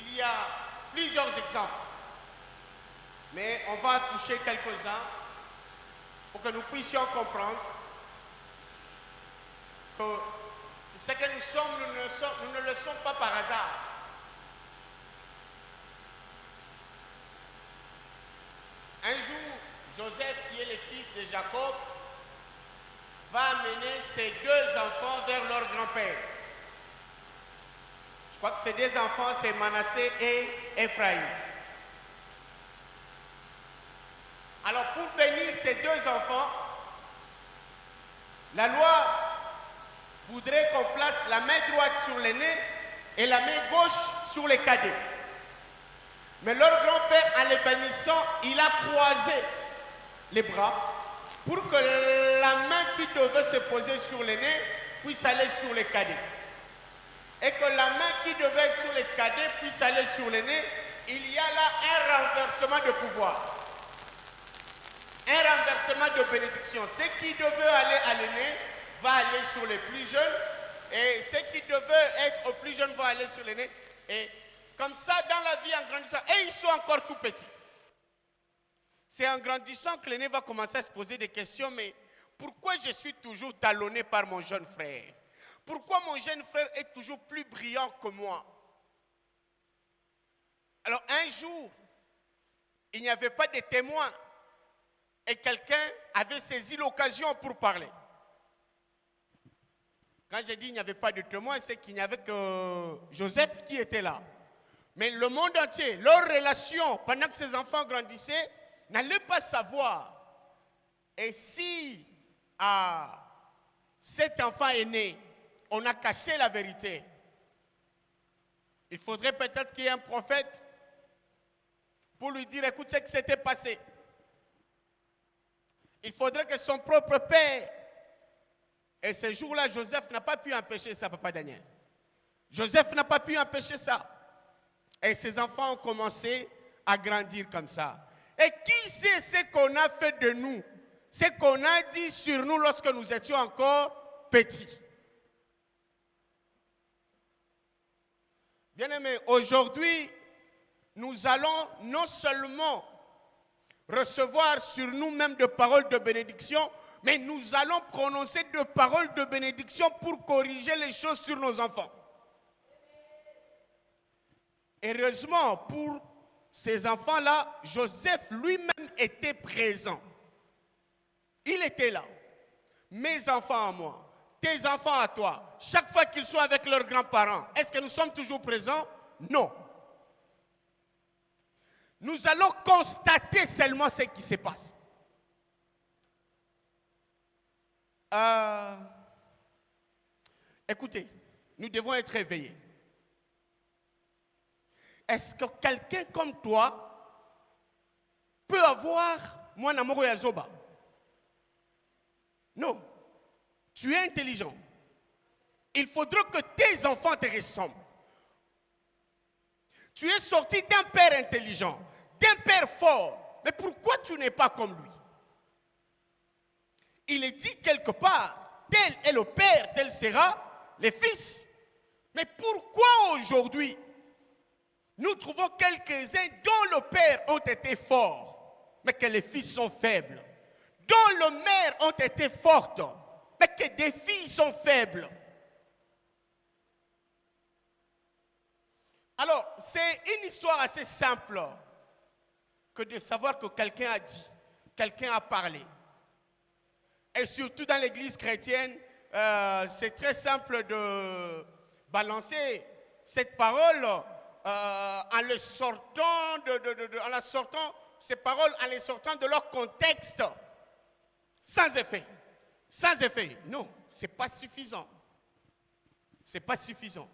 il y a plusieurs exemples. Mais on va toucher quelques-uns pour que nous puissions comprendre que ce que nous sommes, nous ne le sommes pas par hasard. Un jour, Joseph, qui est le fils de Jacob, va amener ses deux enfants vers leur grand-père. Je crois que ces deux enfants, c'est Manassé et Ephraïm. Alors, pour bénir ces deux enfants, la loi voudrait qu'on place la main droite sur l'aîné et la main gauche sur les cadets. Mais leur grand-père, en les bénissant, il a croisé les bras pour que la main qui devait se poser sur l'aîné puisse aller sur les cadets. Et que la main qui devait être sur les cadets puisse aller sur l'aîné. Il y a là un renversement de pouvoir. Un renversement de bénédiction. Ce qui devait aller à l'aîné va aller sur les plus jeunes. Et ce qui devait être aux plus jeunes va aller sur l'aîné. Et comme ça, dans la vie en grandissant, et ils sont encore tout petits. C'est en grandissant que l'aîné va commencer à se poser des questions, mais pourquoi je suis toujours talonné par mon jeune frère? Pourquoi mon jeune frère est toujours plus brillant que moi? Alors un jour, il n'y avait pas de témoins et quelqu'un avait saisi l'occasion pour parler. Quand je dis il n'y avait pas de témoins, c'est qu'il n'y avait que Joseph qui était là. Mais le monde entier, leur relation, pendant que ces enfants grandissaient, n'allait pas savoir. Et si à cet enfant est né, on a caché la vérité, il faudrait peut-être qu'il y ait un prophète pour lui dire, écoute ce qui s'était passé. Il faudrait que son propre père, et ce jour-là, Joseph n'a pas pu empêcher ça, papa Daniel. Joseph n'a pas pu empêcher ça. Et ses enfants ont commencé à grandir comme ça. Et qui sait ce qu'on a fait de nous, ce qu'on a dit sur nous lorsque nous étions encore petits. Bien-aimés, aujourd'hui, nous allons non seulement recevoir sur nous-mêmes de paroles de bénédiction, mais nous allons prononcer de paroles de bénédiction pour corriger les choses sur nos enfants. Heureusement, pour ces enfants-là, Joseph lui-même était présent. Il était là. Mes enfants à moi, tes enfants à toi, chaque fois qu'ils sont avec leurs grands-parents, est-ce que nous sommes toujours présents? Non. Nous allons constater seulement ce qui se passe. Écoutez, nous devons être éveillés. Est-ce que quelqu'un comme toi peut avoir mon amour et Zoba? Non. Tu es intelligent. Il faudra que tes enfants te ressemblent. Tu es sorti d'un père intelligent, d'un père fort. Mais pourquoi tu n'es pas comme lui? Il est dit quelque part, tel est le père, tel sera le fils. Mais pourquoi aujourd'hui nous trouvons quelques-uns dont le père ont été forts, mais que les fils sont faibles, dont les mères ont été fortes, mais que des filles sont faibles? Alors, c'est une histoire assez simple que de savoir que quelqu'un a dit, quelqu'un a parlé. Et surtout dans l'église chrétienne, c'est très simple de balancer cette parole en les sortant ces paroles en les sortant de leur contexte, sans effet. Sans effet. Non, ce n'est pas suffisant. Ce n'est pas suffisant.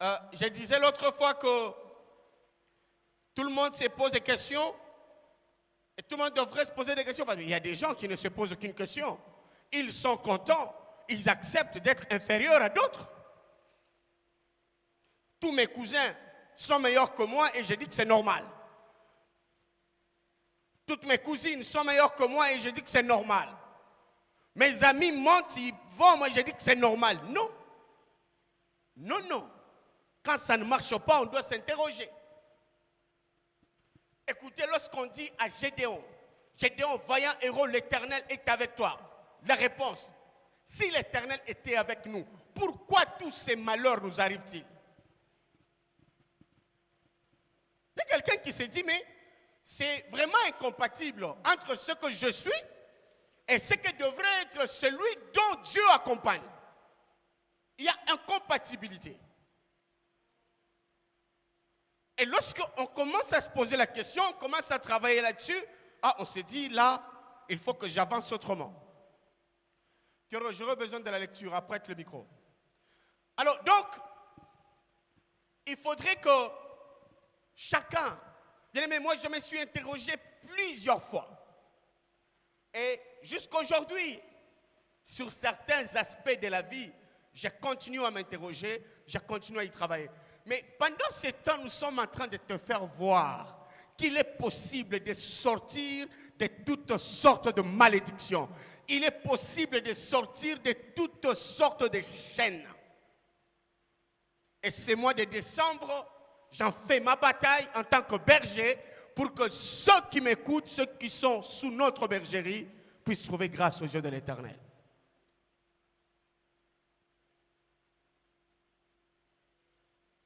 Je disais l'autre fois que tout le monde se pose des questions et tout le monde devrait se poser des questions parce qu'il y a des gens qui ne se posent aucune question. Ils sont contents, ils acceptent d'être inférieurs à d'autres. Tous mes cousins sont meilleurs que moi et je dis que c'est normal. Toutes mes cousines sont meilleures que moi et je dis que c'est normal. Mes amis montent, ils vont, moi je dis que c'est normal. Non. Non, non. Quand ça ne marche pas, on doit s'interroger. Écoutez, lorsqu'on dit à Gédéon, Gédéon, vaillant héros, l'Éternel est avec toi. La réponse, si l'Éternel était avec nous, pourquoi tous ces malheurs nous arrivent-ils? Il y a quelqu'un qui se dit, mais c'est vraiment incompatible entre ce que je suis et ce que devrait être celui dont Dieu accompagne. Il y a incompatibilité. Et lorsqu'on commence à se poser la question, on commence à travailler là-dessus, on se dit, là, il faut que j'avance autrement. J'aurai besoin de la lecture, après le micro. Alors, donc, il faudrait que chacun, bien aimé, moi, je me suis interrogé plusieurs fois. Et jusqu'aujourd'hui, sur certains aspects de la vie, je continue à m'interroger, je continue à y travailler. Mais pendant ce temps, nous sommes en train de te faire voir qu'il est possible de sortir de toutes sortes de malédictions. Il est possible de sortir de toutes sortes de chaînes. Et ce mois de décembre, j'en fais ma bataille en tant que berger pour que ceux qui m'écoutent, ceux qui sont sous notre bergerie, puissent trouver grâce aux yeux de l'Éternel.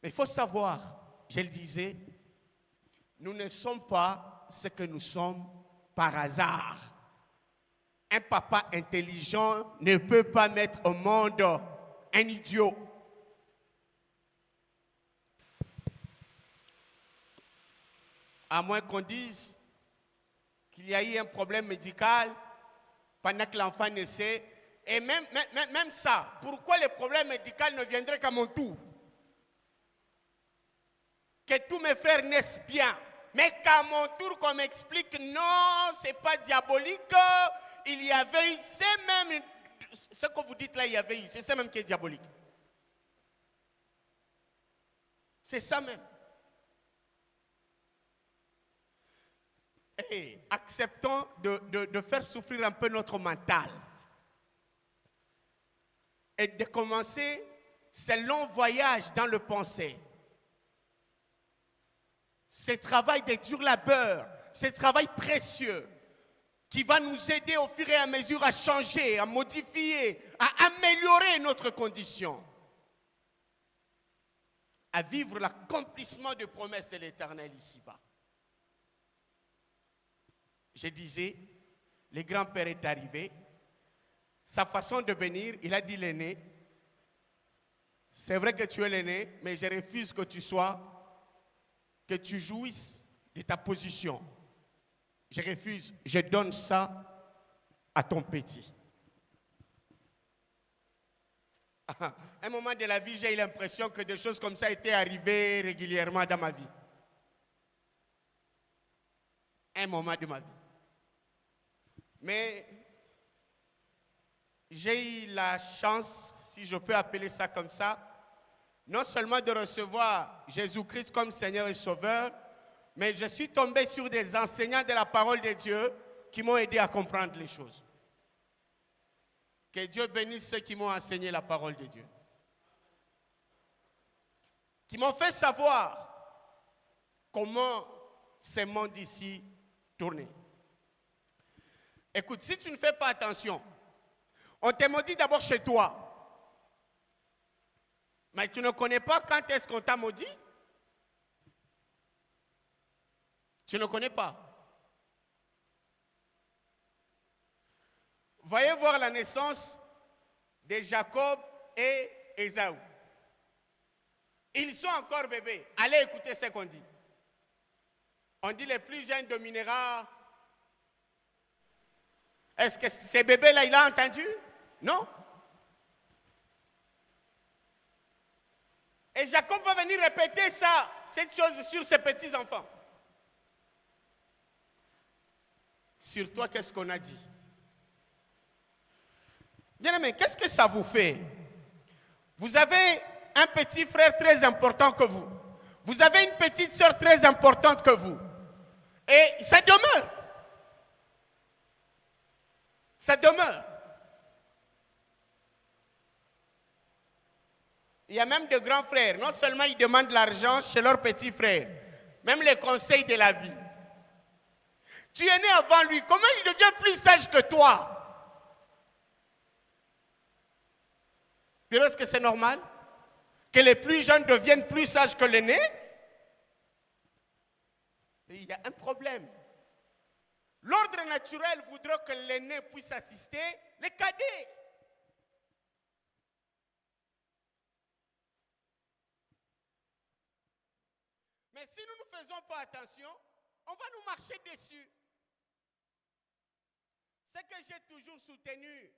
Mais il faut savoir, je le disais, nous ne sommes pas ce que nous sommes par hasard. Un papa intelligent ne peut pas mettre au monde un idiot. À moins qu'on dise qu'il y a eu un problème médical pendant que l'enfant naissait. Et même ça, pourquoi le problème médical ne viendrait qu'à mon tour? Que tous mes frères naissent bien. Mais qu'à mon tour, qu'on m'explique, non, ce n'est pas diabolique. Il y avait eu, c'est même, ce que vous dites là, il y avait eu, c'est ça même qui est diabolique. C'est ça même. Et acceptons de faire souffrir un peu notre mental. Et de commencer ce long voyage dans le pensée. Ce travail de dur labeur, ce travail précieux qui va nous aider au fur et à mesure à changer, à modifier, à améliorer notre condition, à vivre l'accomplissement des promesses de l'Éternel ici-bas. Je disais, le grand-père est arrivé, sa façon de venir, il a dit l'aîné, c'est vrai que tu es l'aîné, mais je refuse que tu sois, que tu jouisses de ta position. Je refuse, je donne ça à ton petit. À un moment de la vie, j'ai eu l'impression que des choses comme ça étaient arrivées régulièrement dans ma vie. Un moment de ma vie. Mais j'ai eu la chance, si je peux appeler ça comme ça, non seulement de recevoir Jésus-Christ comme Seigneur et Sauveur, mais je suis tombé sur des enseignants de la parole de Dieu qui m'ont aidé à comprendre les choses. Que Dieu bénisse ceux qui m'ont enseigné la parole de Dieu. Qui m'ont fait savoir comment ce monde ici tournait. Écoute, si tu ne fais pas attention, on te maudit d'abord chez toi. Mais tu ne connais pas quand est-ce qu'on t'a maudit? Tu ne connais pas. Voyez voir la naissance de Jacob et Ésaü. Ils sont encore bébés. Allez écouter ce qu'on dit. On dit les plus jeunes dominera. Est-ce que ces bébés-là, il a entendu? Non. Et Jacob va venir répéter ça, cette chose sur ses petits-enfants. Sur toi, qu'est-ce qu'on a dit? Bien aimé, qu'est-ce que ça vous fait? Vous avez un petit frère très important que vous. Vous avez une petite sœur très importante que vous. Et ça demeure. Ça demeure. Il y a même des grands frères. Non seulement ils demandent l'argent chez leurs petits frères, même les conseils de la vie. Tu es né avant lui. Comment il devient plus sage que toi? Puis est-ce que c'est normal que les plus jeunes deviennent plus sages que l'aîné? Il y a un problème. L'ordre naturel voudrait que l'aîné puisse assister les cadets. Mais si nous ne faisons pas attention, on va nous marcher dessus. C'est que j'ai toujours soutenu.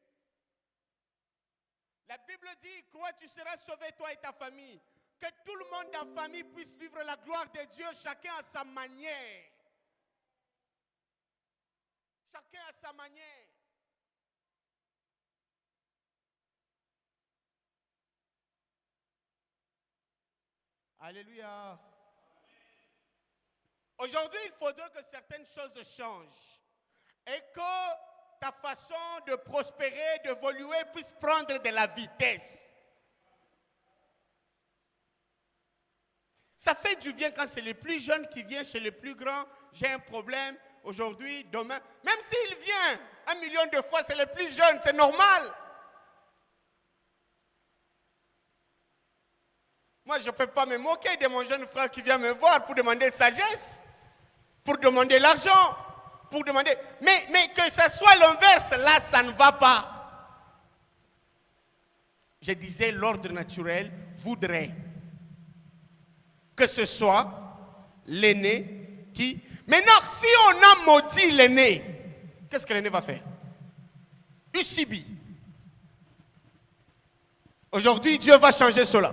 La Bible dit, crois tu seras sauvé toi et ta famille. Que tout le monde en famille puisse vivre la gloire de Dieu, chacun à sa manière. Chacun à sa manière. Alléluia. Aujourd'hui, il faudrait que certaines choses changent et que ta façon de prospérer, d'évoluer puisse prendre de la vitesse. Ça fait du bien quand c'est les plus jeunes qui viennent chez les plus grands. J'ai un problème aujourd'hui, demain. Même s'il vient 1 million de fois, c'est les plus jeunes, c'est normal. Moi, je ne peux pas me moquer de mon jeune frère qui vient me voir pour demander sagesse, pour demander l'argent, pour demander... Mais que ce soit l'inverse, là, ça ne va pas. Je disais, l'ordre naturel voudrait que ce soit l'aîné qui... Maintenant, si on a maudit l'aîné, qu'est-ce que l'aîné va faire? Il subit. Aujourd'hui, Dieu va changer cela.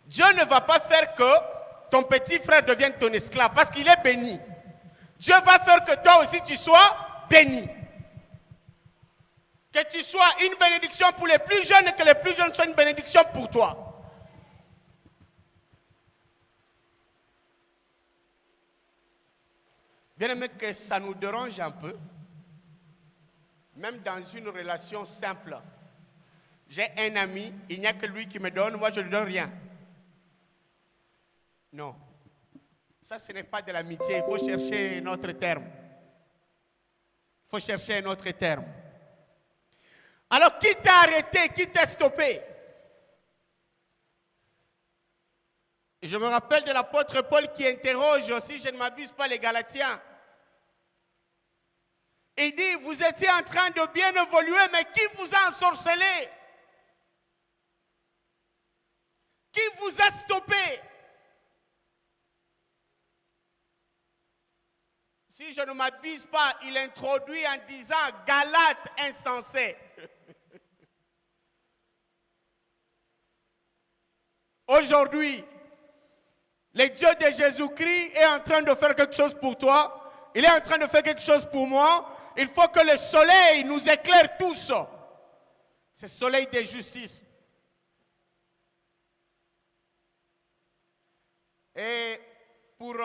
Dieu ne va pas faire que ton petit frère devienne ton esclave parce qu'il est béni. Dieu va faire que toi aussi tu sois béni. Que tu sois une bénédiction pour les plus jeunes et que les plus jeunes soient une bénédiction pour toi. Bien aimé, que ça nous dérange un peu, même dans une relation simple. J'ai un ami, il n'y a que lui qui me donne, moi je ne lui donne rien. Non. Ça, ce n'est pas de l'amitié. Il faut chercher un autre terme. Il faut chercher un autre terme. Alors, qui t'a arrêté? Qui t'a stoppé? Je me rappelle de l'apôtre Paul qui interroge, si je ne m'abuse pas, les Galatiens. Il dit, vous étiez en train de bien évoluer, mais qui vous a ensorcelé? Qui vous a stoppé? Si je ne m'abuse pas, il introduit en disant Galates insensés. Aujourd'hui, le Dieu de Jésus-Christ est en train de faire quelque chose pour toi. Il est en train de faire quelque chose pour moi. Il faut que le soleil nous éclaire tous. C'est le soleil de justice. Et pour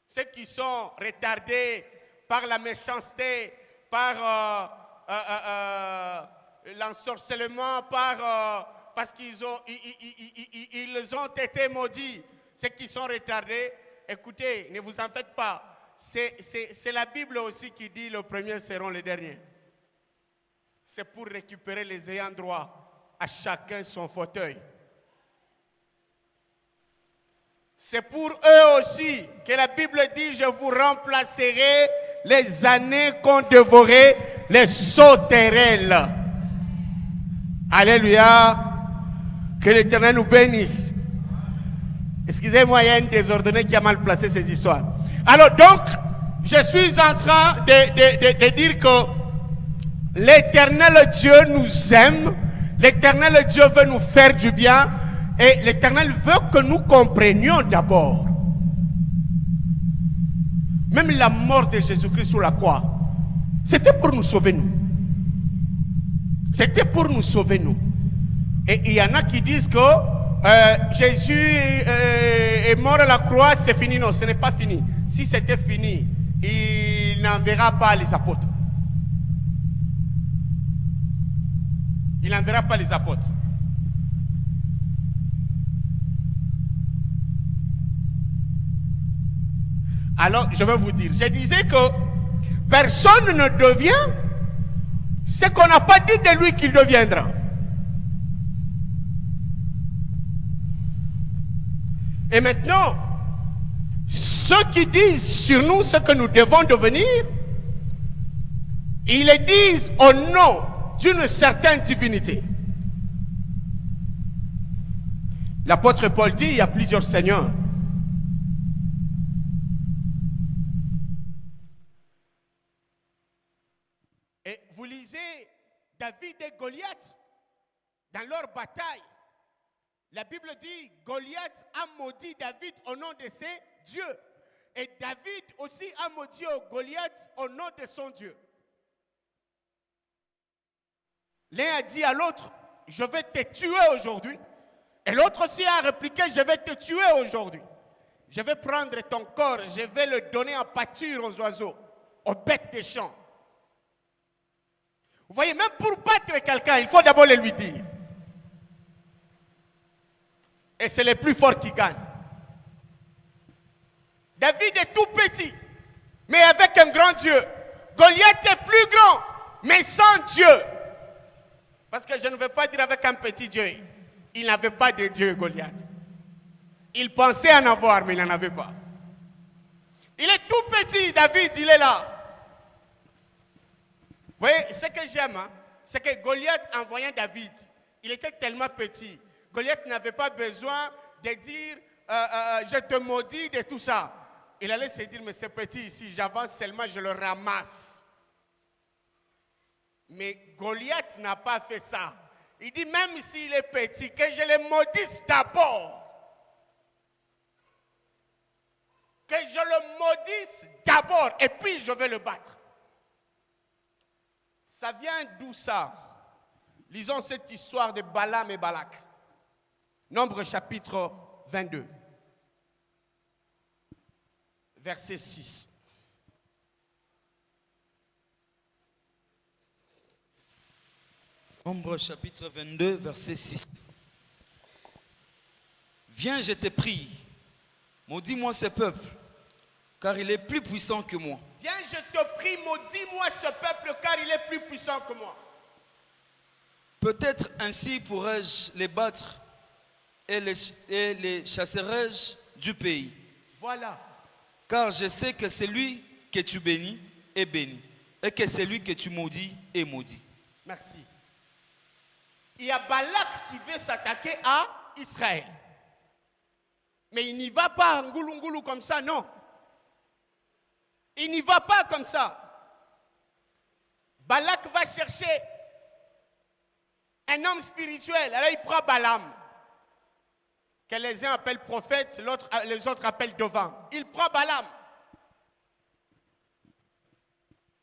ceux qui sont retardés par la méchanceté, par l'ensorcellement, parce qu'ils ont été maudits, ceux qui sont retardés, écoutez, ne vous en faites pas. C'est la Bible aussi qui dit les premiers seront les derniers. C'est pour récupérer les ayants droit, à chacun son fauteuil. C'est pour eux aussi que la Bible dit, je vous remplacerai les années qu'ont dévoré les sauterelles. Alléluia. Que l'Éternel nous bénisse. Excusez-moi, il y a une désordonnée qui a mal placé ces histoires. Alors donc, je suis en train de dire que l'Éternel Dieu nous aime. L'Éternel Dieu veut nous faire du bien. Et l'Éternel veut que nous comprenions d'abord. Même la mort de Jésus-Christ sur la croix, c'était pour nous sauver nous. C'était pour nous sauver nous. Et il y en a qui disent que Jésus est mort à la croix, c'est fini. Non, ce n'est pas fini. Si c'était fini, il n'enverra pas les apôtres. il n'enverra pas les apôtres. Alors, je vais vous dire, je disais que personne ne devient ce qu'on n'a pas dit de lui qu'il deviendra. Et maintenant, ceux qui disent sur nous ce que nous devons devenir, ils le disent au nom d'une certaine divinité. L'apôtre Paul dit, il y a plusieurs seigneurs. Et vous lisez David et Goliath dans leur bataille. La Bible dit, Goliath a maudit David au nom de ses dieux. Et David aussi a maudit Goliath au nom de son Dieu. L'un a dit à l'autre, je vais te tuer aujourd'hui. Et l'autre aussi a répliqué, je vais te tuer aujourd'hui. Je vais prendre ton corps, je vais le donner en pâture aux oiseaux, aux bêtes des champs. Vous voyez, même pour battre quelqu'un, il faut d'abord le lui dire. Et c'est le plus fort qui gagne. David est tout petit, mais avec un grand Dieu. Goliath est plus grand, mais sans Dieu. Parce que je ne veux pas dire avec un petit Dieu. Il n'avait pas de Dieu, Goliath. Il pensait en avoir, mais il n'en avait pas. Il est tout petit, David, il est là. Vous voyez, ce que j'aime, hein, c'est que Goliath, en voyant David, il était tellement petit. Goliath n'avait pas besoin de dire je te maudis de tout ça. Il allait se dire, mais c'est petit ici, j'avance seulement, je le ramasse. Mais Goliath n'a pas fait ça. Il dit, même s'il est petit, que je le maudisse d'abord. Que je le maudisse d'abord, et puis je vais le battre. Ça vient d'où ça? Lisons cette histoire de Balaam et Balak. Nombre chapitre 22. Verset 6. Nombre chapitre 22, verset 6. Viens, je te prie, maudis-moi ce peuple, car il est plus puissant que moi. Viens, je te prie, maudis-moi ce peuple, car il est plus puissant que moi. Peut-être ainsi pourrais-je les battre et les chasserai-je du pays. Voilà. Car je sais que celui que tu bénis est béni, et que celui que tu maudis est maudit. Merci. Il y a Balak qui veut s'attaquer à Israël. Mais il n'y va pas en goulou comme ça, non. Il n'y va pas comme ça. Balak va chercher un homme spirituel. Alors il prend Balaam, que les uns appellent prophète, les autres appellent devant. Il prend Balaam.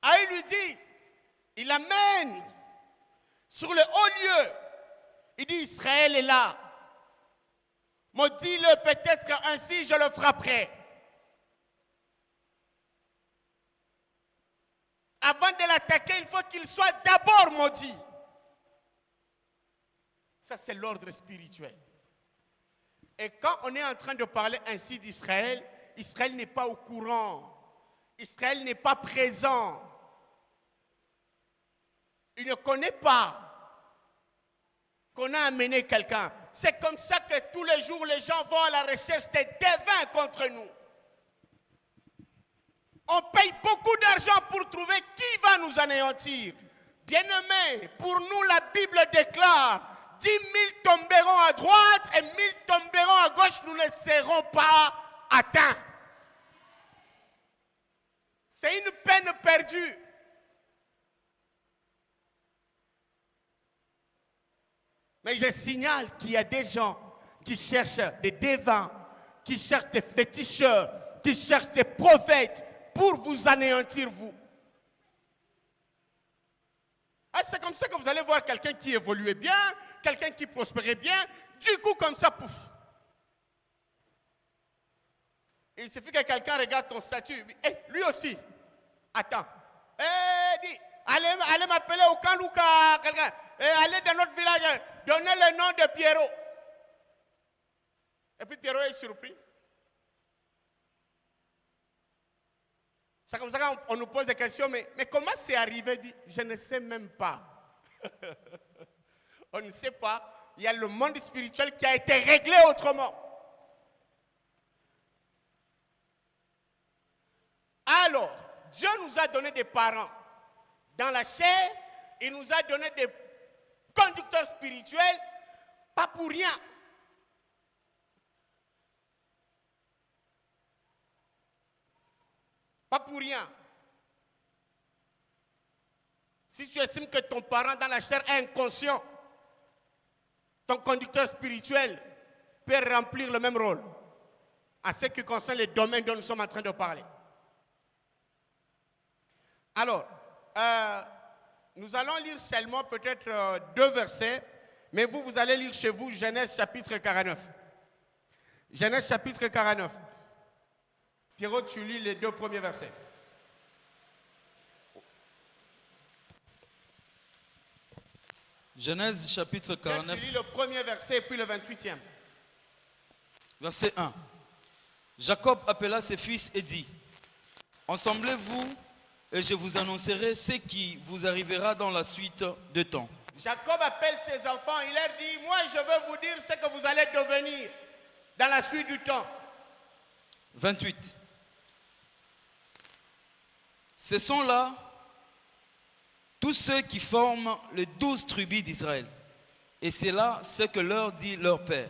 Ah, il lui dit, il l'amène sur le haut lieu. Il dit, Israël est là. Maudis-le, peut-être ainsi je le frapperai. Avant de l'attaquer, il faut qu'il soit d'abord maudit. Ça, c'est l'ordre spirituel. Et quand on est en train de parler ainsi d'Israël, Israël n'est pas au courant. Israël n'est pas présent. Il ne connaît pas qu'on a amené quelqu'un. C'est comme ça que tous les jours, les gens vont à la recherche des devins contre nous. On paye beaucoup d'argent pour trouver qui va nous anéantir. Bien-aimés, pour nous, la Bible déclare 10 000 tomberont à droite et 1000 tomberont à gauche, nous ne serons pas atteints. C'est une peine perdue. Mais je signale qu'il y a des gens qui cherchent des devins, qui cherchent des féticheurs, qui cherchent des prophètes pour vous anéantir, vous. Ah, c'est comme ça que vous allez voir quelqu'un qui évoluait bien, quelqu'un qui prospérait bien, du coup, comme ça, pouf. Il suffit que quelqu'un regarde ton statut, lui aussi. Attends. dit, allez m'appeler au Kanlouka, quelqu'un. Et allez dans notre village, donnez le nom de Pierrot. Et puis Pierrot est surpris. C'est comme ça qu'on nous pose des questions, mais comment c'est arrivé? Dit, je ne sais même pas. On ne sait pas. Il y a le monde spirituel qui a été réglé autrement. Alors, Dieu nous a donné des parents. Dans la chair, il nous a donné des conducteurs spirituels, pas pour rien. Pas pour rien. Si tu estimes que ton parent dans la chair est inconscient, ton conducteur spirituel peut remplir le même rôle en ce qui concerne les domaines dont nous sommes en train de parler. Alors, nous allons lire seulement peut-être 2 versets, mais vous allez lire chez vous Genèse chapitre 49. Genèse chapitre 49. Pierrot, tu lis les 2 premiers versets. Genèse chapitre 49. Tu lis le premier verset et puis le 28e. Verset 1. Jacob appela ses fils et dit, ensemblez-vous et je vous annoncerai ce qui vous arrivera dans la suite de temps. Jacob appelle ses enfants, il leur dit, moi je veux vous dire ce que vous allez devenir dans la suite du temps. 28. Ce sont là tous ceux qui forment les 12 tribus d'Israël. Et c'est là ce que leur dit leur père.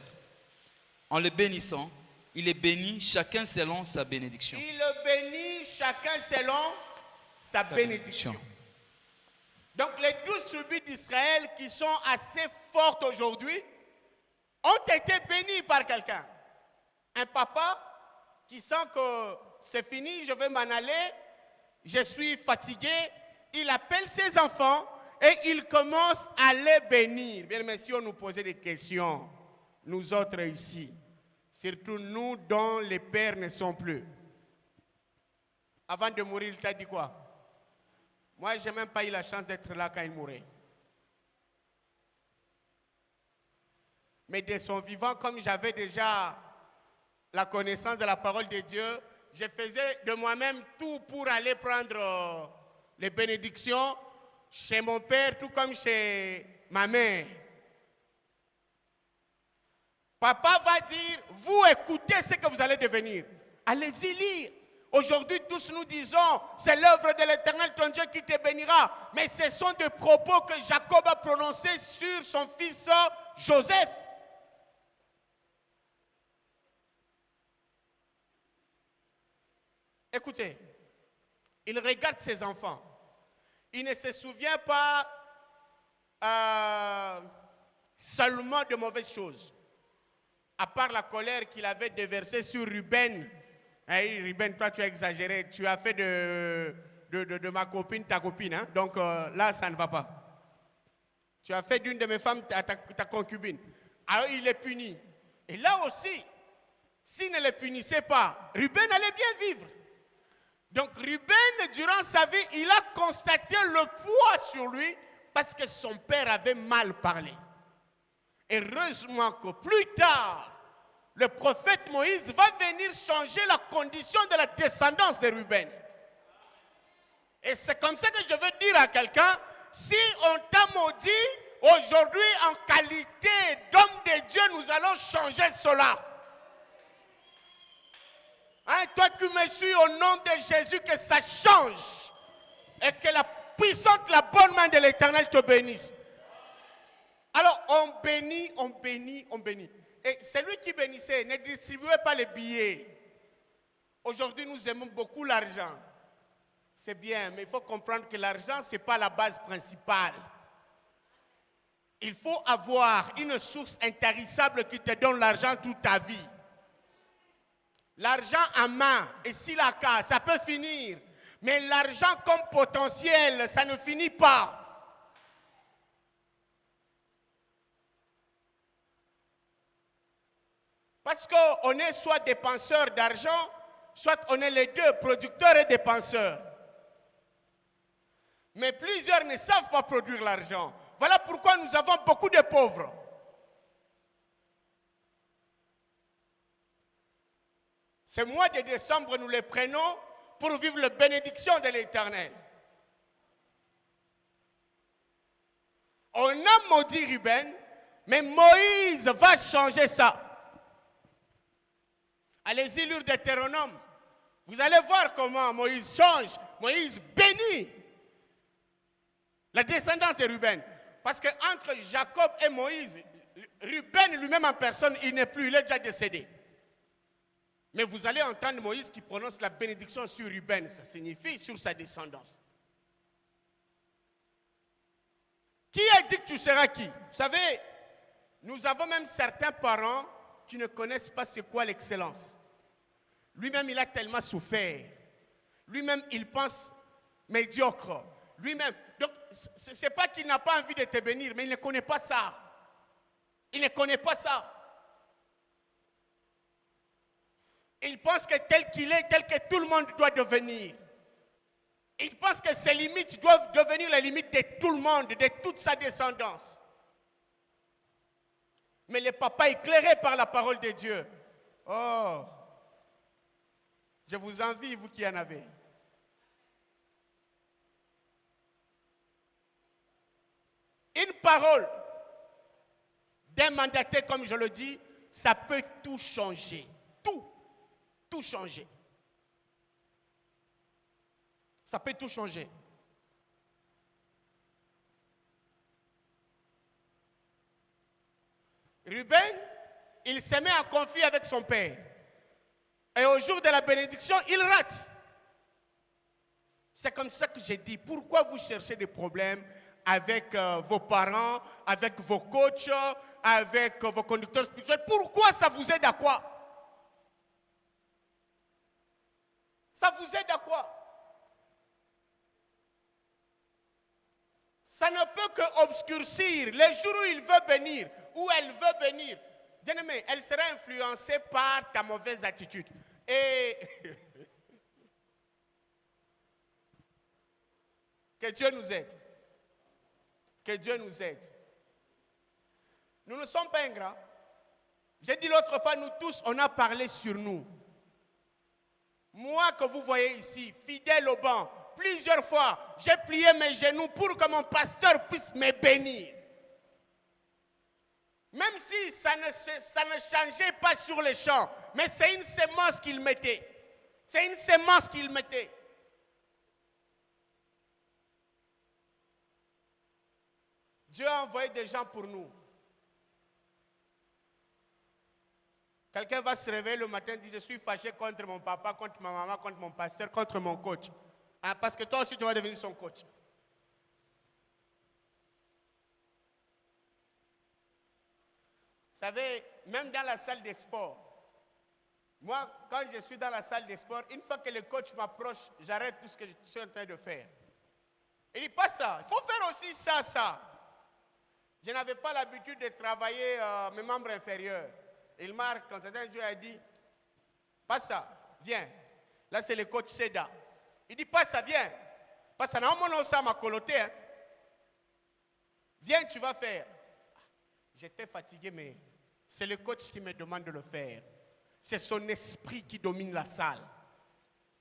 En les bénissant, il les bénit chacun selon sa bénédiction. Il le bénit chacun selon sa bénédiction. Donc les 12 tribus d'Israël qui sont assez fortes aujourd'hui ont été bénies par quelqu'un. Un papa qui sent que c'est fini, je vais m'en aller, je suis fatigué. Il appelle ses enfants et il commence à les bénir. Bien, mais si on nous posait des questions, nous autres ici, surtout nous dont les pères ne sont plus. Avant de mourir, il t'a dit quoi? Moi, je n'ai même pas eu la chance d'être là quand il mourait. Mais de son vivant, comme j'avais déjà la connaissance de la parole de Dieu, je faisais de moi-même tout pour aller prendre les bénédictions chez mon père, tout comme chez ma mère. Papa va dire, vous écoutez ce que vous allez devenir. Allez-y lire. Aujourd'hui, tous nous disons, c'est l'œuvre de l'Éternel, ton Dieu, qui te bénira. Mais ce sont des propos que Jacob a prononcés sur son fils Joseph. Écoutez, il regarde ses enfants. Il ne se souvient pas seulement de mauvaises choses. À part la colère qu'il avait déversée sur Ruben. Hey, Ruben, toi tu as exagéré. Tu as fait de ma copine ta copine. Hein? Donc là, ça ne va pas. Tu as fait d'une de mes femmes ta concubine. Alors il est puni. Et là aussi, s'il ne le punissait pas, Ruben allait bien vivre. Donc Ruben, durant sa vie, il a constaté le poids sur lui parce que son père avait mal parlé. Heureusement que plus tard, le prophète Moïse va venir changer la condition de la descendance de Ruben. Et c'est comme ça que je veux dire à quelqu'un, si on t'a maudit, aujourd'hui en qualité d'homme de Dieu, nous allons changer cela. Hein, toi qui me suis au nom de Jésus, que ça change. Et que la puissante, la bonne main de l'Éternel te bénisse. Alors on bénit, on bénit, on bénit. Et celui qui bénissait ne distribuait pas les billets. Aujourd'hui nous aimons beaucoup l'argent. C'est bien, mais il faut comprendre que l'argent, ce n'est pas la base principale. Il faut avoir une source intarissable qui te donne l'argent toute ta vie. L'argent en main, et si la casse, ça peut finir. Mais l'argent comme potentiel, ça ne finit pas. Parce qu'on est soit dépenseur d'argent, soit on est les deux, producteurs et dépenseurs. Mais plusieurs ne savent pas produire l'argent. Voilà pourquoi nous avons beaucoup de pauvres. Ce mois de décembre, nous les prenons pour vivre la bénédiction de l'Éternel. On a maudit Ruben, mais Moïse va changer ça. Allez-y lire Deutéronome. Vous allez voir comment Moïse change. Moïse bénit la descendance de Ruben. Parce qu'entre Jacob et Moïse, Ruben lui-même en personne, il n'est plus, il est déjà décédé. Mais vous allez entendre Moïse qui prononce la bénédiction sur Ruben. Ça signifie sur sa descendance. Qui a dit que tu seras qui? Vous savez, nous avons même certains parents qui ne connaissent pas c'est quoi l'excellence. Lui-même, il a tellement souffert. Lui-même, il pense médiocre. Lui-même. Donc, ce n'est pas qu'il n'a pas envie de te bénir, mais il ne connaît pas ça. Il ne connaît pas ça. Il pense que tel qu'il est, tel que tout le monde doit devenir. Il pense que ses limites doivent devenir les limites de tout le monde, de toute sa descendance. Mais le papa éclairé par la parole de Dieu. Oh, je vous envie, vous qui en avez. Une parole d'un mandaté, comme je le dis, ça peut tout changer. Tout changer. Ça peut tout changer. Ruben, il se met en conflit avec son père. Et au jour de la bénédiction, il rate. C'est comme ça que j'ai dit, pourquoi vous cherchez des problèmes avec vos parents, avec vos coachs, avec vos conducteurs spirituels? Pourquoi ça vous aide à quoi? Ça vous aide à quoi? Ça ne peut que obscurcir les jours où il veut venir, où elle veut venir. Bien-aimé, elle sera influencée par ta mauvaise attitude. Et que Dieu nous aide. Que Dieu nous aide. Nous ne sommes pas ingrats. J'ai dit l'autre fois, nous tous, on a parlé sur nous. Moi que vous voyez ici, fidèle au banc, plusieurs fois, j'ai plié mes genoux pour que mon pasteur puisse me bénir. Même si ça ne changeait pas sur les champs, mais c'est une semence qu'il mettait. C'est une semence qu'il mettait. Dieu a envoyé des gens pour nous. Quelqu'un va se réveiller le matin et dire, je suis fâché contre mon papa, contre ma maman, contre mon pasteur, contre mon coach. Hein, parce que toi aussi, tu vas devenir son coach. Vous savez, même dans la salle de sport, moi, quand je suis dans la salle de sport, une fois que le coach m'approche, j'arrête tout ce que je suis en train de faire. Il dit, pas ça, il faut faire aussi ça. Je n'avais pas l'habitude de travailler mes membres inférieurs. Il marque, quand un jour, il dit, pas ça, viens. Là, c'est le coach Seda. Il dit, pas ça, viens. Pas ça, non, mon ça m'a coloté. Hein. Viens, tu vas faire. J'étais fatigué, mais c'est le coach qui me demande de le faire. C'est son esprit qui domine la salle.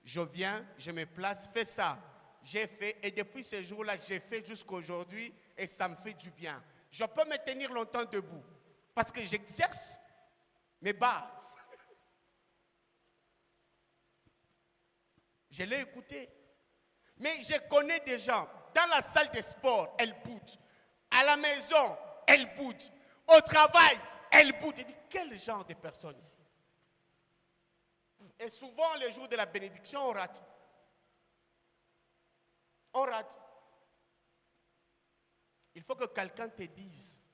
Je viens, je me place, fais ça. J'ai fait, et depuis ce jour-là, j'ai fait jusqu'à aujourd'hui, et ça me fait du bien. Je peux me tenir longtemps debout, parce que j'exerce mes bases. Je l'ai écouté. Mais je connais des gens, dans la salle de sport, elles boudent. À la maison, elles boudent. Au travail, elles boudent. Je dis, quel genre de personnes ici? Et souvent, le jour de la bénédiction, on rate. On rate. Il faut que quelqu'un te dise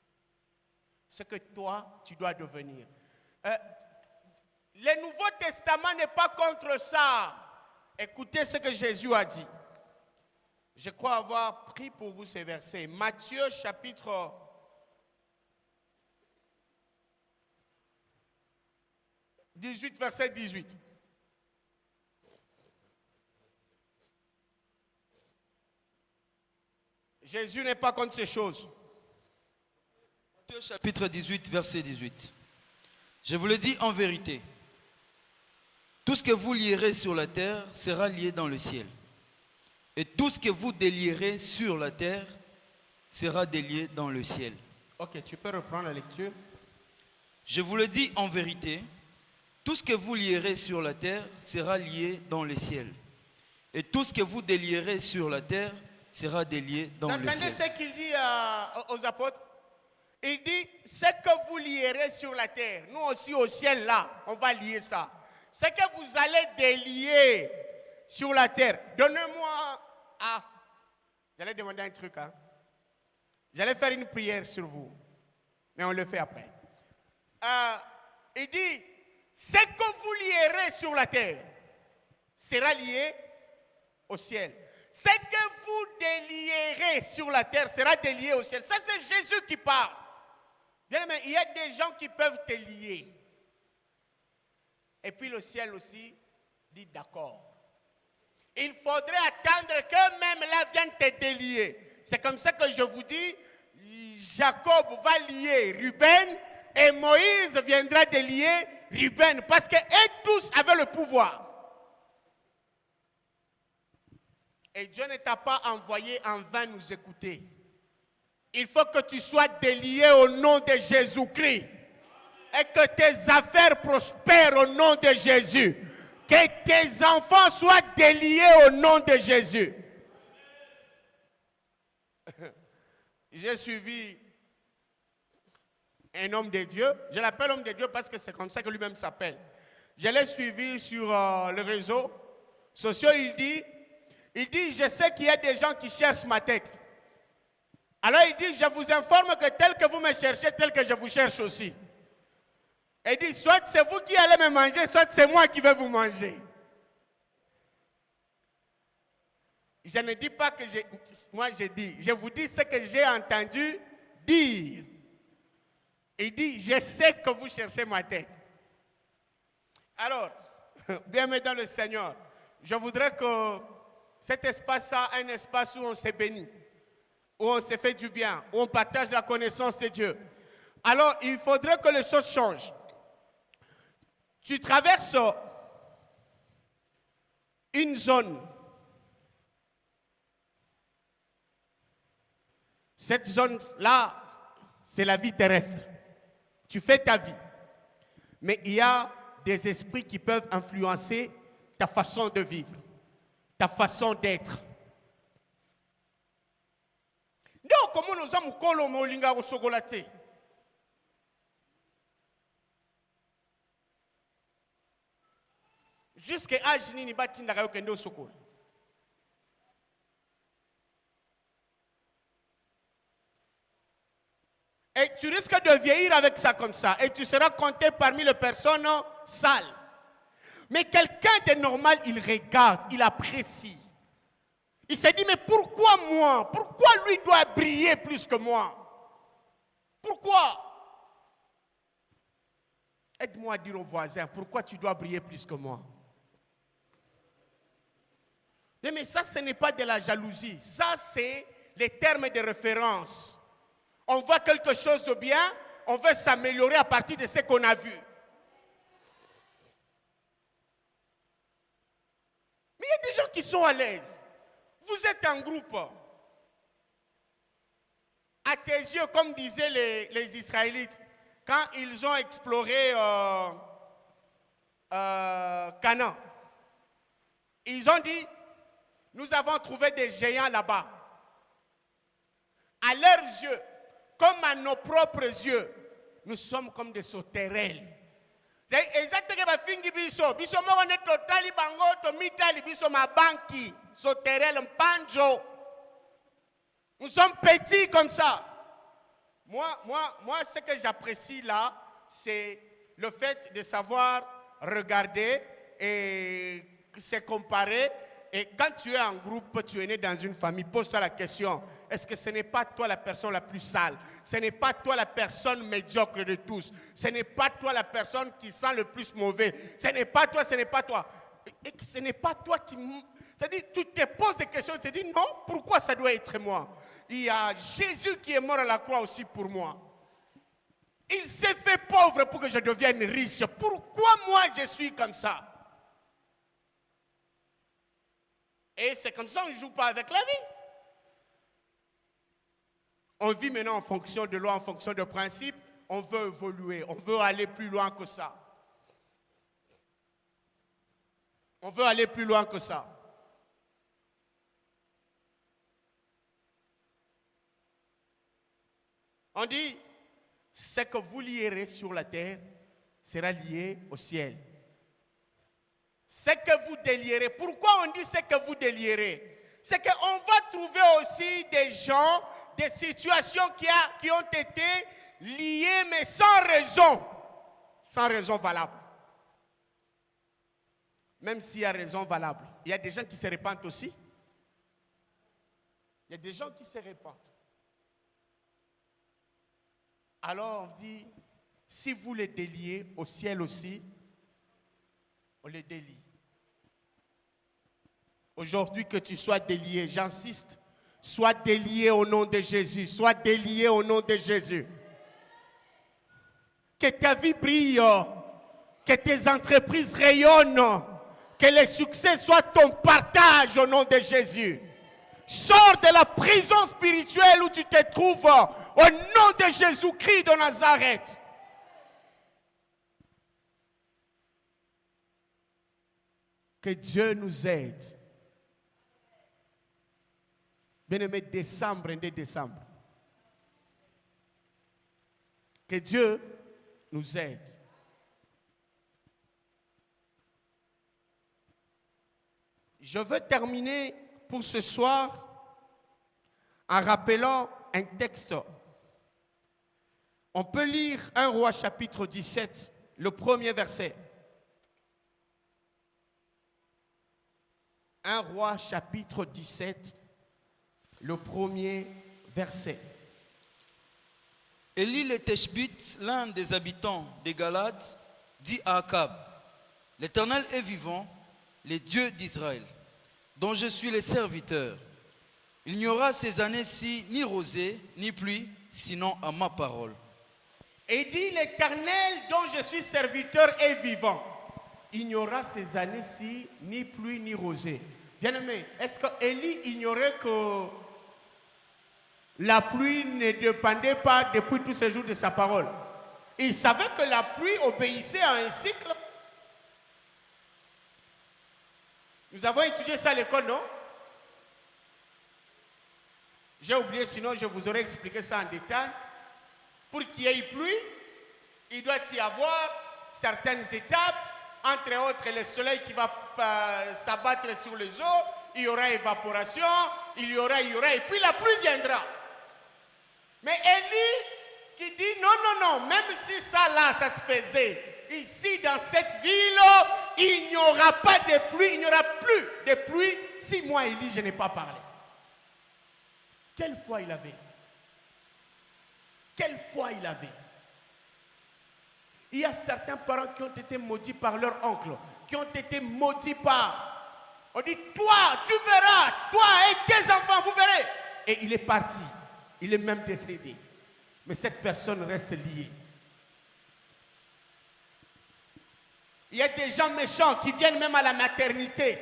ce que toi, tu dois devenir. Le Nouveau Testament n'est pas contre ça. Écoutez ce que Jésus a dit. Je crois avoir pris pour vous ces versets. Matthieu chapitre 18, verset 18. Jésus n'est pas contre ces choses. Matthieu chapitre 18, verset 18. Je vous le dis en vérité. Tout ce que vous lierez sur la terre sera lié dans le ciel. Et tout ce que vous délierez sur la terre sera délié dans le ciel. Ok, tu peux reprendre la lecture. Je vous le dis en vérité. Tout ce que vous lierez sur la terre sera lié dans le ciel. Et tout ce que vous délierez sur la terre sera délié dans le ciel. Entendez ce qu'il dit aux apôtres? Il dit, ce que vous lierez sur la terre, nous aussi au ciel là, on va lier ça. Ce que vous allez délier sur la terre, donnez-moi... Ah, j'allais demander un truc. Hein. J'allais faire une prière sur vous, mais on le fait après. Il dit, ce que vous lierez sur la terre sera lié au ciel. Ce que vous délierez sur la terre sera délié au ciel. Ça, c'est Jésus qui parle. Bien aimé, il y a des gens qui peuvent te lier. Et puis le ciel aussi dit d'accord. Il faudrait attendre qu'eux-mêmes là viennent te délier. C'est comme ça que je vous dis, Jacob va lier Ruben et Moïse viendra délier Ruben. Parce qu'eux tous avaient le pouvoir. Et Dieu ne t'a pas envoyé en vain nous écouter. Il faut que tu sois délié au nom de Jésus-Christ. Et que tes affaires prospèrent au nom de Jésus. Que tes enfants soient déliés au nom de Jésus. J'ai suivi un homme de Dieu. Je l'appelle homme de Dieu parce que c'est comme ça que lui-même s'appelle. Je l'ai suivi sur le réseau social. Il dit, je sais qu'il y a des gens qui cherchent ma tête. Alors il dit, je vous informe que tel que vous me cherchez, tel que je vous cherche aussi. Et il dit, soit c'est vous qui allez me manger, soit c'est moi qui vais vous manger. Je ne dis pas que moi je dis, je vous dis ce que j'ai entendu dire. Il dit, je sais que vous cherchez ma tête. Alors, bien-aimés dans le Seigneur, je voudrais que cet espace soit un espace où on se bénit, où on se fait du bien, où on partage la connaissance de Dieu. Alors, il faudrait que les choses changent. Tu traverses une zone. Cette zone-là, c'est la vie terrestre. Tu fais ta vie. Mais il y a des esprits qui peuvent influencer ta façon de vivre, ta façon d'être. Donc, comment nous sommes colomolinga au sogolate? Jusqu'à âge ni bati ndaka kende au sokol. Et tu risques de vieillir avec ça comme ça. Et tu seras compté parmi les personnes sales. Mais quelqu'un de normal, il regarde, il apprécie. Il se dit, mais pourquoi moi? Pourquoi lui doit briller plus que moi? Pourquoi? Aide-moi à dire au voisin, pourquoi tu dois briller plus que moi? Mais ça, ce n'est pas de la jalousie. Ça, c'est les termes de référence. On voit quelque chose de bien, on veut s'améliorer à partir de ce qu'on a vu. Mais il y a des gens qui sont à l'aise. Vous êtes en groupe. À tes yeux, comme disaient les Israélites, quand ils ont exploré Canaan, ils ont dit, nous avons trouvé des géants là-bas. À leurs yeux, comme à nos propres yeux, nous sommes comme des sauterelles. Exactement, fingi biso, biso mo ne totali bango to mitali biso ma banki, sauterelles mpanjo. Nous sommes petits comme ça. Moi, ce que j'apprécie là, c'est le fait de savoir regarder et se comparer. Et quand tu es en groupe, tu es né dans une famille, pose-toi la question, est-ce que ce n'est pas toi la personne la plus sale? Ce n'est pas toi la personne médiocre de tous. Ce n'est pas toi la personne qui sent le plus mauvais. Ce n'est pas toi, ce n'est pas toi. Et ce n'est pas toi qui... C'est-à-dire, tu te poses des questions, tu te dis non, pourquoi ça doit être moi? il y a Jésus qui est mort à la croix aussi pour moi. Il s'est fait pauvre pour que je devienne riche. Pourquoi moi je suis comme ça? Et c'est comme ça, on ne joue pas avec la vie. On vit maintenant en fonction de loi, en fonction de principes. On veut évoluer, on veut aller plus loin que ça. On veut aller plus loin que ça. On dit, ce que vous lierez sur la terre sera lié au ciel. Ce que vous délierez. Pourquoi on dit ce que vous délierez? C'est qu'on va trouver aussi des gens, des situations qui ont été liées, mais sans raison. Sans raison valable. Même s'il y a raison valable. Il y a des gens qui se répandent aussi. Il y a des gens qui se répandent. Alors on dit, si vous les déliez au ciel aussi, on les délie. Aujourd'hui que tu sois délié, j'insiste, sois délié au nom de Jésus, sois délié au nom de Jésus. Que ta vie brille, que tes entreprises rayonnent, que les succès soient ton partage au nom de Jésus. Sors de la prison spirituelle où tu te trouves au nom de Jésus-Christ de Nazareth. Que Dieu nous aide. Bien-aimé, décembre, décembre. Que Dieu nous aide. Je veux terminer pour ce soir en rappelant un texte. On peut lire 1 Roi chapitre 17, le premier verset. 1 Roi chapitre 17, le premier verset. Élie le Tishbite, l'un des habitants des Galades, dit à Akab, l'Éternel est vivant, les dieux d'Israël, dont je suis le serviteur. Il n'y aura ces années-ci ni rosée, ni pluie, sinon à ma parole. Et dit l'Éternel dont je suis serviteur est vivant. Il n'y aura ces années-ci ni pluie ni rosée. Bien-aimé, est-ce que Élie ignorait que la pluie ne dépendait pas depuis tous ces jours de sa parole? Il savait que la pluie obéissait à un cycle. Nous avons étudié ça à l'école, non? J'ai oublié, sinon je vous aurais expliqué ça en détail. Pour qu'il y ait pluie, il doit y avoir certaines étapes, entre autres le soleil qui va s'abattre sur les eaux, il y aura évaporation, il y aura, et puis la pluie viendra. Mais Élie qui dit non, même si ça là, ça se faisait, ici dans cette ville, il n'y aura pas de pluie, il n'y aura plus de pluie si moi, Élie, je n'ai pas parlé. Quelle foi il avait? Quelle foi il avait? Il y a certains parents qui ont été maudits par leur oncle, qui ont été maudits par... On dit, toi, tu verras, toi et tes enfants, vous verrez. Et il est parti. Il est même décédé. Mais cette personne reste liée. Il y a des gens méchants qui viennent même à la maternité.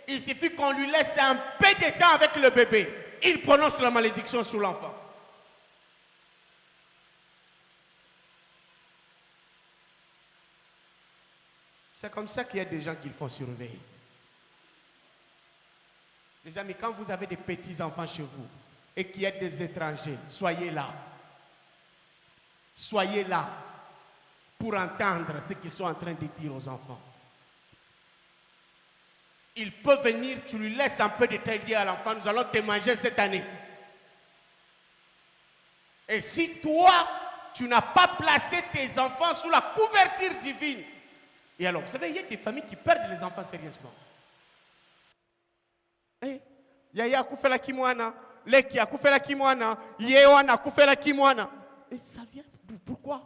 Il suffit qu'on lui laisse un peu de temps avec le bébé. Il prononce la malédiction sur l'enfant. C'est comme ça qu'il y a des gens qu'il faut surveiller. Les amis, quand vous avez des petits-enfants chez vous et qu'il y a des étrangers, soyez là. Soyez là pour entendre ce qu'ils sont en train de dire aux enfants. Il peut venir, tu lui laisses un peu de temps et dire à l'enfant, nous allons te manger cette année. Et si toi, tu n'as pas placé tes enfants sous la couverture divine, et alors, vous savez, il y a des familles qui perdent les enfants sérieusement. Yaya kufela kimwana, Leki kufela kimwana, Yewana kufela kimwana. Et ça vient d'où? Pourquoi?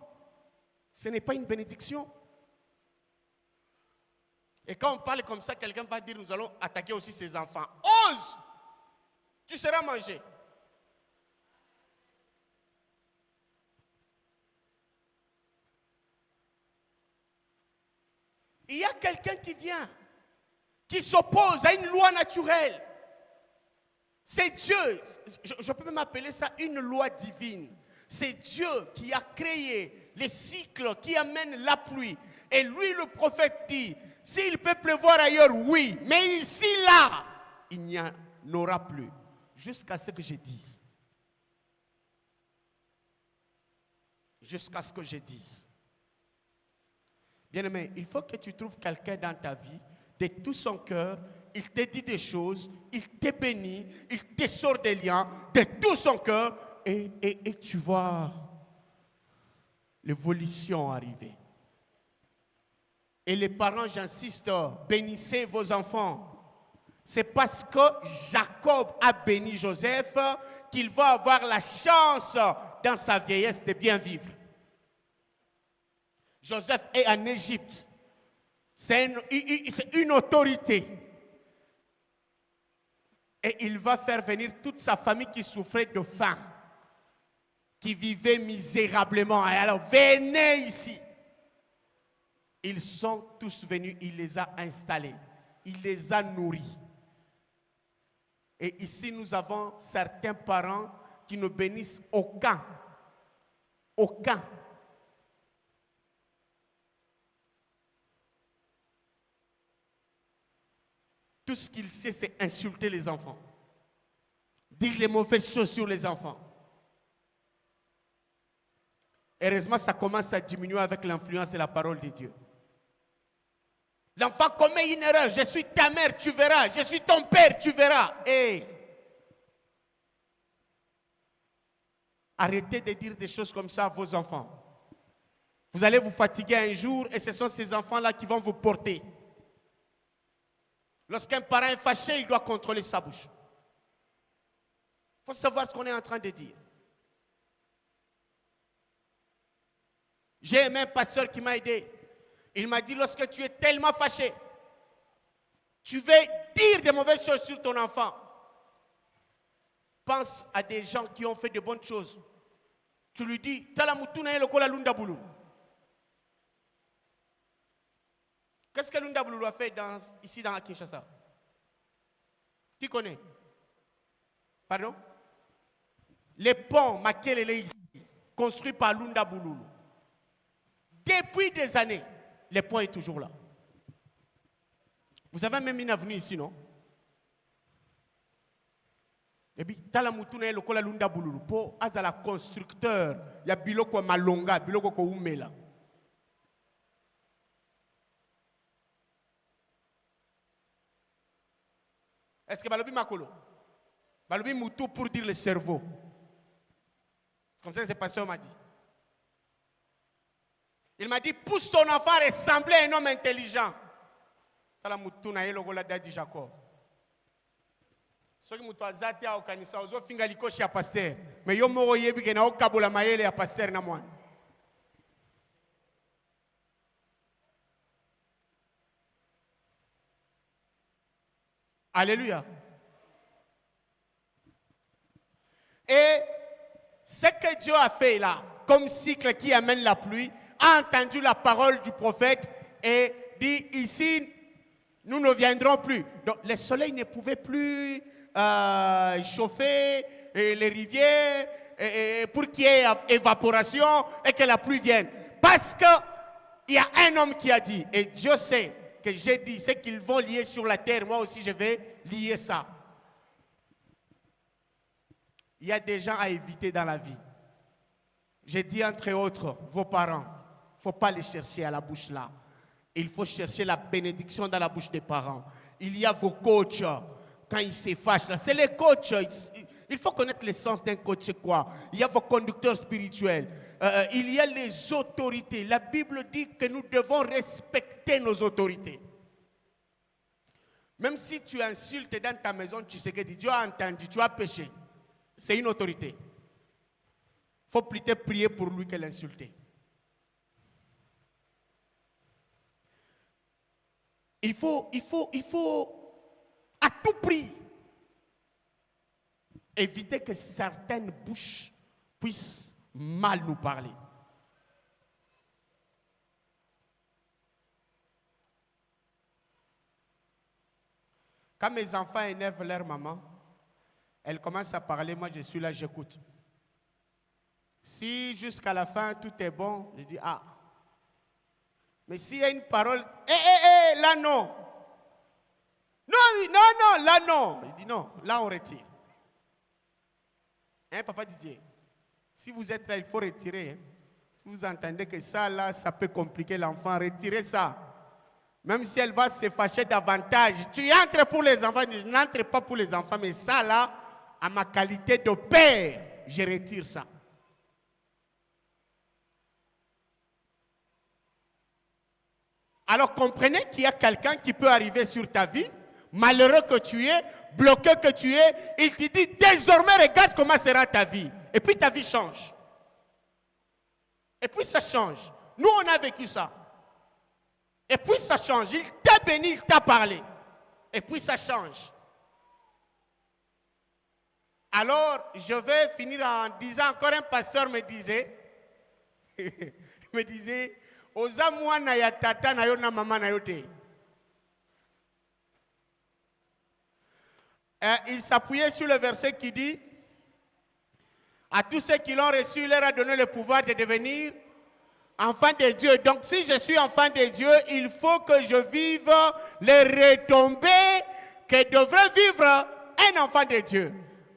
Ce n'est pas une bénédiction. Et quand on parle comme ça, quelqu'un va dire, nous allons attaquer aussi ses enfants. Ose! Tu seras mangé. il y a quelqu'un qui vient, qui s'oppose à une loi naturelle. C'est Dieu, je peux même appeler ça une loi divine. C'est Dieu qui a créé les cycles qui amènent la pluie. Et lui, le prophète, dit, s'il peut pleuvoir ailleurs, oui, mais ici, là, il n'y en aura plus, jusqu'à ce que je dise. Jusqu'à ce que je dise. Bien-aimé, il faut que tu trouves quelqu'un dans ta vie, de tout son cœur, il te dit des choses, il te bénit, il te sort des liens, de tout son cœur, et tu vois l'évolution arriver. Et les parents, j'insiste, bénissez vos enfants. C'est parce que Jacob a béni Joseph qu'il va avoir la chance dans sa vieillesse de bien vivre. Joseph est en Égypte. C'est une autorité. Et il va faire venir toute sa famille qui souffrait de faim, qui vivait misérablement. Alors, venez ici. Ils sont tous venus, il les a installés, il les a nourris. Et ici, nous avons certains parents qui ne bénissent aucun. Aucun. Tout ce qu'il sait, c'est insulter les enfants. Dire les mauvaises choses sur les enfants. Heureusement, ça commence à diminuer avec l'influence de la parole de Dieu. L'enfant commet une erreur. Je suis ta mère, tu verras. Je suis ton père, tu verras. Hey. Arrêtez de dire des choses comme ça à vos enfants. Vous allez vous fatiguer un jour et ce sont ces enfants-là qui vont vous porter. Lorsqu'un parent est fâché, il doit contrôler sa bouche. Il faut savoir ce qu'on est en train de dire. J'ai aimé un pasteur qui m'a aidé. Il m'a dit, lorsque tu es tellement fâché, tu veux dire des mauvaises choses sur ton enfant. Pense à des gens qui ont fait de bonnes choses. Tu lui dis, qu'est-ce que Lunda Boulou a fait ici dans Kinshasa? Qui connaît? Pardon? Les ponts Makelele ici, construits par Lunda Boulou. Depuis des années, le pont est toujours là. Vous avez même une avenue ici, non? Et puis, Talamutuna est le Kola Lunda Boulou. Pour la constructeur, il y a Biloko Malonga, Biloko Koumela. Est-ce que Balobi Makolo? Balobi Moutou pour dire le cerveau. Comme ça, ce pasteur m'a dit. Il m'a dit, pousse ton enfant à ressembler à un homme intelligent. Tala Moutouna et le Gola d'Adi Jacob. Ceux qui m'ont dit au Kanisa, ils ont finga l'ikoshi à pasteur. Mais ils m'ont dit que na okabola maele à pasteur na moi. Alléluia. Et ce que Dieu a fait là, comme cycle qui amène la pluie, a entendu la parole du prophète et dit, ici, nous ne viendrons plus. Donc, le soleil ne pouvait plus chauffer les rivières pour qu'il y ait évaporation et que la pluie vienne. Parce qu'il y a un homme qui a dit, et Dieu sait que j'ai dit, c'est qu'ils vont lier sur la terre, moi aussi je vais lier ça. Il y a des gens à éviter dans la vie. J'ai dit entre autres, vos parents, il ne faut pas les chercher à la bouche là. Il faut chercher la bénédiction dans la bouche des parents. Il y a vos coachs, quand ils se fâchent là, c'est les coachs. Il faut connaître l'essence d'un coach, c'est quoi? Il y a vos conducteurs spirituels. Il y a les autorités. La Bible dit que nous devons respecter nos autorités. Même si tu insultes dans ta maison, tu sais que Dieu a entendu, tu as péché. C'est une autorité. Il faut plutôt prier pour lui que l'insulter. Il faut à tout prix éviter que certaines bouches puissent mal nous parler. Quand mes enfants énervent leur maman, elle commence à parler, moi je suis là, j'écoute. Si jusqu'à la fin tout est bon, je dis ah. Mais s'il y a une parole, là non. Non, là non. Je dis non, là on retire. Hein, papa Didier? Si vous êtes là, il faut retirer. Hein. Si vous entendez que ça là, ça peut compliquer l'enfant, retirez ça. Même si elle va se fâcher davantage, tu entres pour les enfants, je n'entre pas pour les enfants, mais ça là, à ma qualité de père, je retire ça. Alors comprenez qu'il y a quelqu'un qui peut arriver sur ta vie, malheureux que tu es, bloqué que tu es, il te dit désormais regarde comment sera ta vie. Et puis ta vie change. Et puis ça change. Nous on a vécu ça. Et puis ça change. Il t'a béni, il t'a parlé. Et puis ça change. Alors je vais finir en disant, encore un pasteur me disait, Oza mwana ya tata na yo na mama na yo te. Il s'appuyait sur le verset qui dit à tous ceux qui l'ont reçu, il leur a donné le pouvoir de devenir enfants de Dieu. Donc si je suis enfant de Dieu, il faut que je vive les retombées que devrait vivre un enfant de Dieu.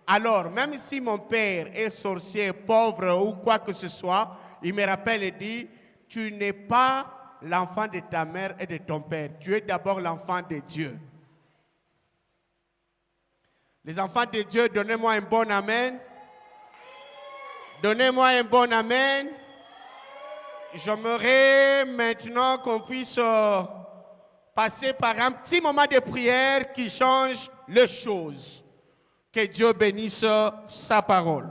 Alors, même si mon père est sorcier, pauvre ou quoi que ce soit, il me rappelle et dit, tu n'es pas l'enfant de ta mère et de ton père. Tu es d'abord l'enfant de Dieu. Les enfants de Dieu, donnez-moi un bon amen. Donnez-moi un bon amen. J'aimerais maintenant qu'on puisse passer par un petit moment de prière qui change les choses. Que Dieu bénisse sa parole.